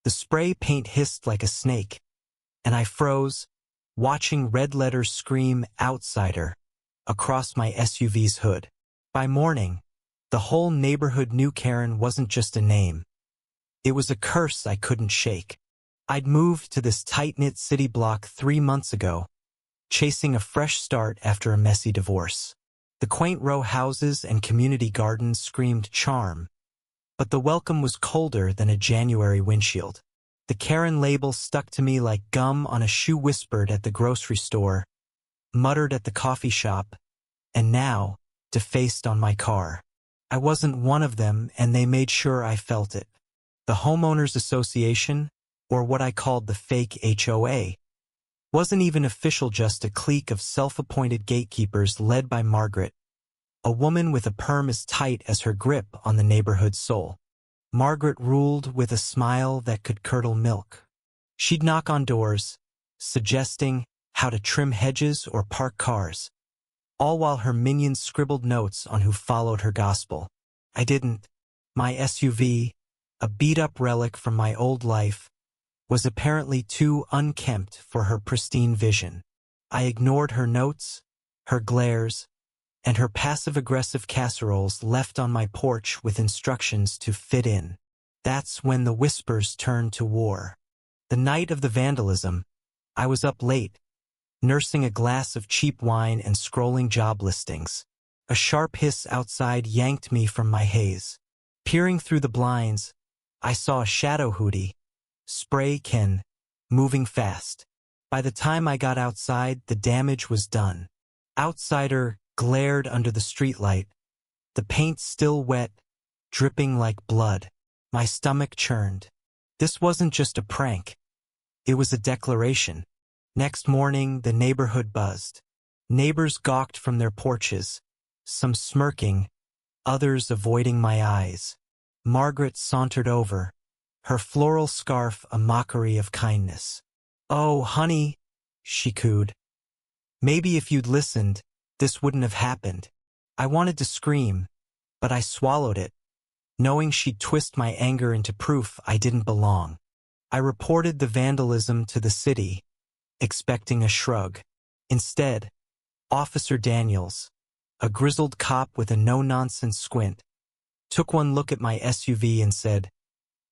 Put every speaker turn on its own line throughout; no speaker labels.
The spray paint hissed like a snake, and I froze, watching red letters scream "Outsider" across my SUV's hood. By morning, the whole neighborhood knew Karen wasn't just a name. It was a curse I couldn't shake. I'd moved to this tight-knit city block 3 months ago, chasing a fresh start after a messy divorce. The quaint row houses and community gardens screamed charm, but the welcome was colder than a January windshield. The Karen label stuck to me like gum on a shoe, whispered at the grocery store, muttered at the coffee shop, and now defaced on my car. I wasn't one of them, and they made sure I felt it. The Homeowners Association, or what I called the fake HOA, wasn't even official, just a clique of self-appointed gatekeepers led by Margaret, a woman with a perm as tight as her grip on the neighborhood's soul. Margaret ruled with a smile that could curdle milk. She'd knock on doors, suggesting how to trim hedges or park cars, all while her minions scribbled notes on who followed her gospel. I didn't. My SUV, a beat-up relic from my old life, was apparently too unkempt for her pristine vision. I ignored her notes, her glares, and her passive-aggressive casseroles left on my porch with instructions to fit in. That's when the whispers turned to war. The night of the vandalism, I was up late, nursing a glass of cheap wine and scrolling job listings. A sharp hiss outside yanked me from my haze. Peering through the blinds, I saw a shadow hoodie, spray can, moving fast. By the time I got outside, the damage was done. Outsider glared under the streetlight, the paint still wet, dripping like blood. My stomach churned. This wasn't just a prank. It was a declaration. Next morning, the neighborhood buzzed. Neighbors gawked from their porches, some smirking, others avoiding my eyes. Margaret sauntered over, her floral scarf a mockery of kindness. "Oh, honey," she cooed. "Maybe if you'd listened, this wouldn't have happened." I wanted to scream, but I swallowed it, knowing she'd twist my anger into proof I didn't belong. I reported the vandalism to the city, expecting a shrug. Instead, Officer Daniels, a grizzled cop with a no-nonsense squint, took one look at my SUV and said,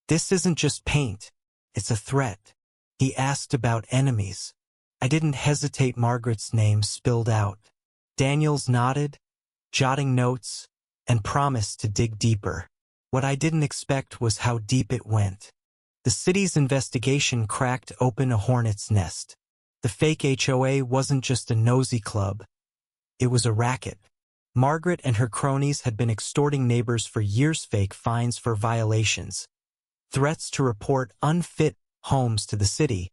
"This isn't just paint, it's a threat." He asked about enemies. I didn't hesitate. Margaret's name spilled out. Daniels nodded, jotting notes, and promised to dig deeper. What I didn't expect was how deep it went. The city's investigation cracked open a hornet's nest. The fake HOA wasn't just a nosy club. It was a racket. Margaret and her cronies had been extorting neighbors for years, fake fines for violations, threats to report unfit homes to the city,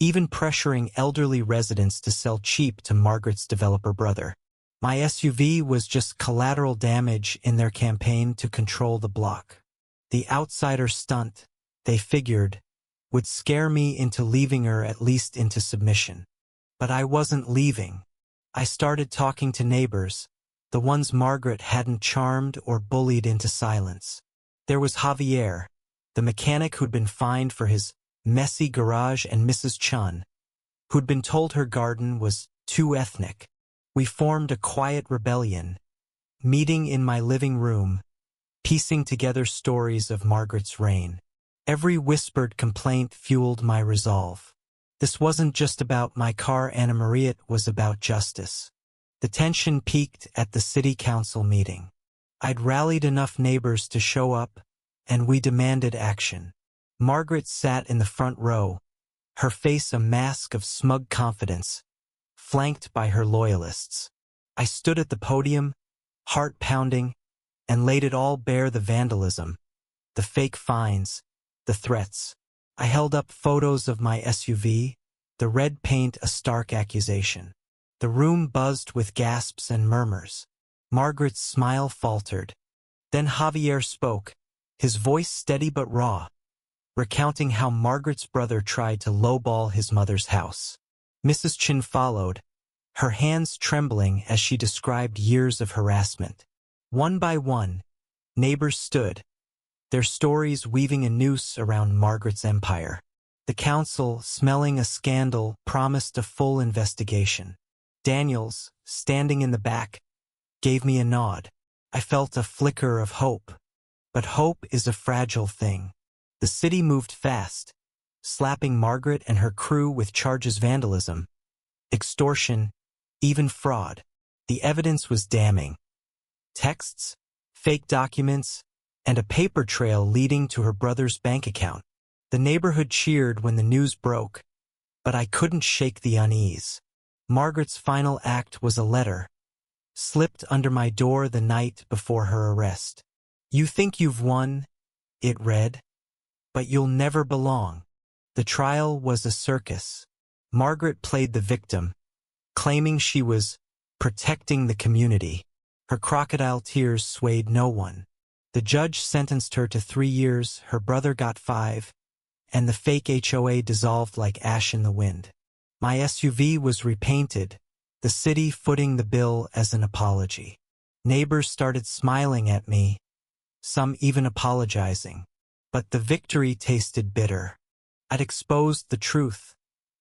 even pressuring elderly residents to sell cheap to Margaret's developer brother. My SUV was just collateral damage in their campaign to control the block. The outsider stunt, they figured, would scare me into leaving, or at least into submission. But I wasn't leaving. I started talking to neighbors, the ones Margaret hadn't charmed or bullied into silence. There was Javier, the mechanic who'd been fined for his messy garage, and Mrs. Chun, who'd been told her garden was too ethnic. We formed a quiet rebellion, meeting in my living room, piecing together stories of Margaret's reign. Every whispered complaint fueled my resolve. This wasn't just about my car, Anna Maria, it was about justice. The tension peaked at the city council meeting. I'd rallied enough neighbors to show up, and we demanded action. Margaret sat in the front row, her face a mask of smug confidence, flanked by her loyalists. I stood at the podium, heart pounding, and laid it all bare: the vandalism, the fake fines, the threats. I held up photos of my SUV, the red paint a stark accusation. The room buzzed with gasps and murmurs. Margaret's smile faltered. Then Javier spoke, his voice steady but raw, recounting how Margaret's brother tried to lowball his mother's house. Mrs. Chin followed, her hands trembling as she described years of harassment. One by one, neighbors stood, their stories weaving a noose around Margaret's empire. The council, smelling a scandal, promised a full investigation. Daniels, standing in the back, gave me a nod. I felt a flicker of hope. But hope is a fragile thing. The city moved fast, slapping Margaret and her crew with charges of vandalism, extortion, even fraud. The evidence was damning. Texts, fake documents, and a paper trail leading to her brother's bank account. The neighborhood cheered when the news broke, but I couldn't shake the unease. Margaret's final act was a letter, slipped under my door the night before her arrest. "You think you've won," it read, "but you'll never belong." The trial was a circus. Margaret played the victim, claiming she was protecting the community. Her crocodile tears swayed no one. The judge sentenced her to 3 years, her brother got 5, and the fake HOA dissolved like ash in the wind. My SUV was repainted, the city footing the bill as an apology. Neighbors started smiling at me, some even apologizing. But the victory tasted bitter. I'd exposed the truth,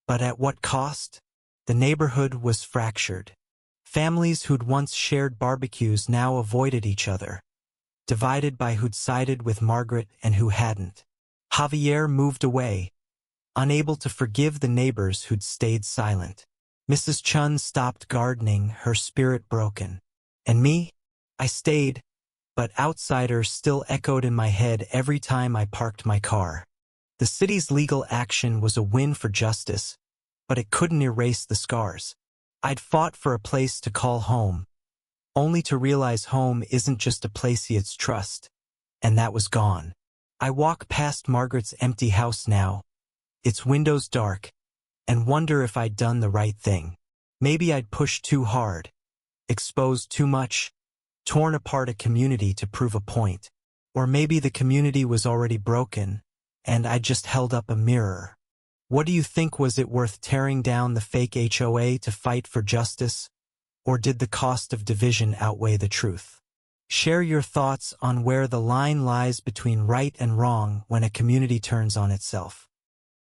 but at what cost? The neighborhood was fractured. Families who'd once shared barbecues now avoided each other, divided by who'd sided with Margaret and who hadn't. Javier moved away, unable to forgive the neighbors who'd stayed silent. Mrs. Chun stopped gardening, her spirit broken. And me? I stayed, but outsiders still echoed in my head every time I parked my car. The city's legal action was a win for justice, but it couldn't erase the scars. I'd fought for a place to call home, only to realize home isn't just a place you trust, and that was gone. I walk past Margaret's empty house now, its windows dark, and wonder if I'd done the right thing. Maybe I'd pushed too hard, exposed too much, torn apart a community to prove a point. Or maybe the community was already broken, and I just held up a mirror. What do you think? Was it worth tearing down the fake HOA to fight for justice? Or did the cost of division outweigh the truth? Share your thoughts on where the line lies between right and wrong when a community turns on itself.